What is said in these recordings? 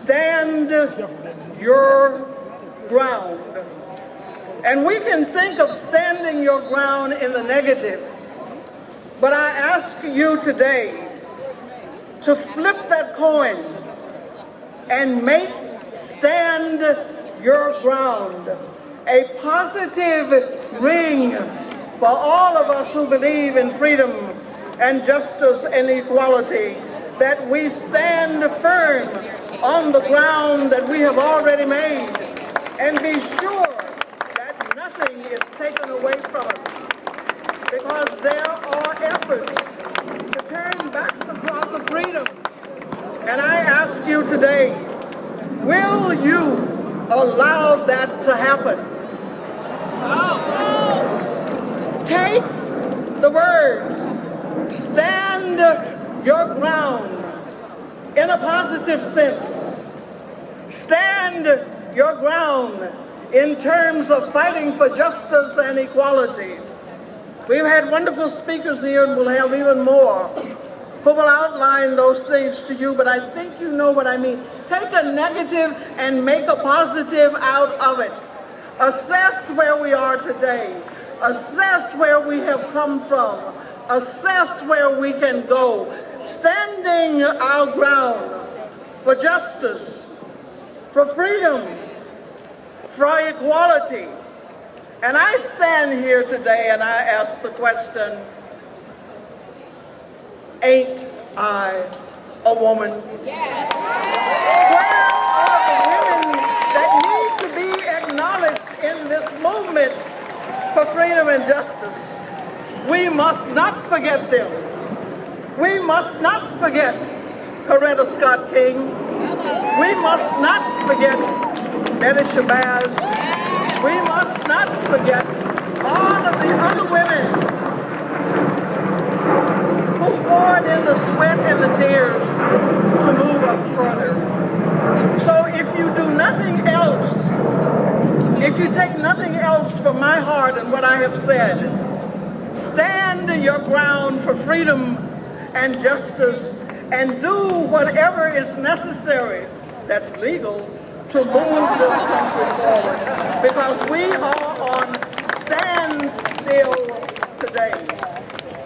stand your ground. And we can think of standing your ground in the negative, but I ask you today to flip that coin and make stand your ground a positive ring for all of us who believe in freedom and justice and equality, that we stand firm on the ground that we have already made and be sure that nothing is taken away from us, because there are efforts to turn back the clock of freedom. And I ask you today, will you allow that to happen? Take the words, stand your ground, in a positive sense. Stand your ground in terms of fighting for justice and equality. We've had wonderful speakers here, and we'll have even more who will outline those things to you, but I think you know what I mean. Take a negative and make a positive out of it. Assess where we are today. Assess where we have come from. Assess where we can go. Standing our ground for justice, for freedom, for equality. And I stand here today and I ask the question, ain't I a woman? Yes. Where are the women that need to be acknowledged in this movement for freedom and justice? We must not forget them. We must not forget Coretta Scott King. We must not forget Betty Shabazz. We must not forget all of the other women who poured in the sweat and the tears to move us further. So if you do nothing else, if you take nothing else from my heart and what I have said, stand your ground for freedom and justice and do whatever is necessary that's legal to move this country forward, because we are on standstill today.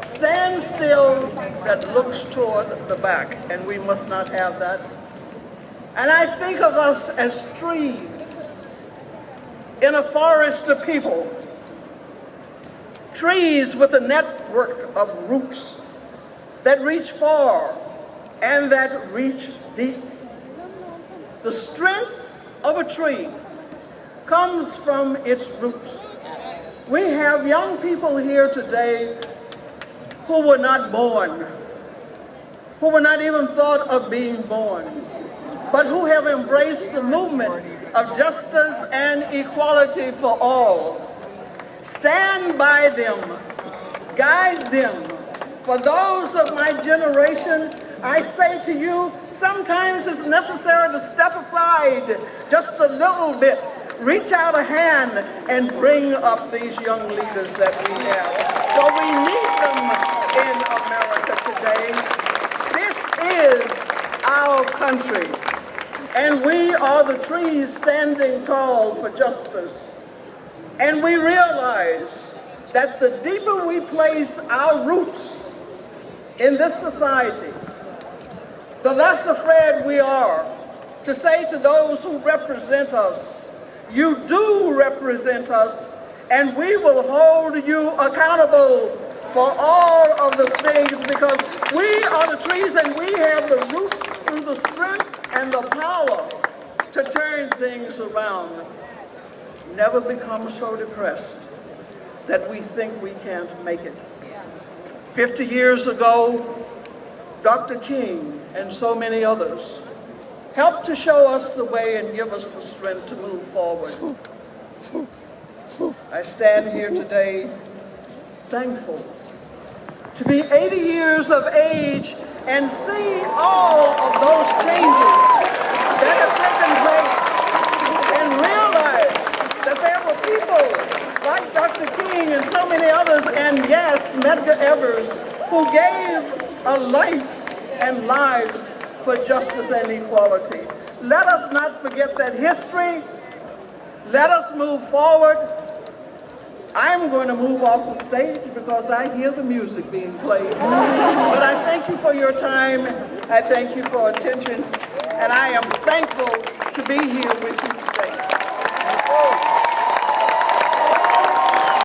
Standstill that looks toward the back, and we must not have that. And I think of us as trees in a forest of people, trees with a network of roots that reach far and that reach deep. The strength of a tree comes from its roots. We have young people here today who were not born, who were not even thought of being born, but who have embraced the movement of justice and equality for all. Stand by them, guide them. For those of my generation, I say to you, sometimes it's necessary to step aside just a little bit, reach out a hand, and bring up these young leaders that we have. So we need them in America today. This is our country, and we are the trees standing tall for justice. And we realize that the deeper we place our roots in this society, the less afraid we are to say to those who represent us, you do represent us, and we will hold you accountable for all of the things, because we are the trees and we have the roots through the strength and the power to turn things around. Never become so depressed that we think we can't make it. 50 years ago, Dr. King and so many others helped to show us the way and give us the strength to move forward. I stand here today thankful to be 80 years of age and see all of those changes that have taken place, and realize that there were people like Dr. King and so many others, and yes, Medgar Evers, who gave a life and lives for justice and equality. Let us not forget that history. Let us move forward. I'm going to move off the stage because I hear the music being played. But I thank you for your time. I thank you for attention. And I am thankful to be here with you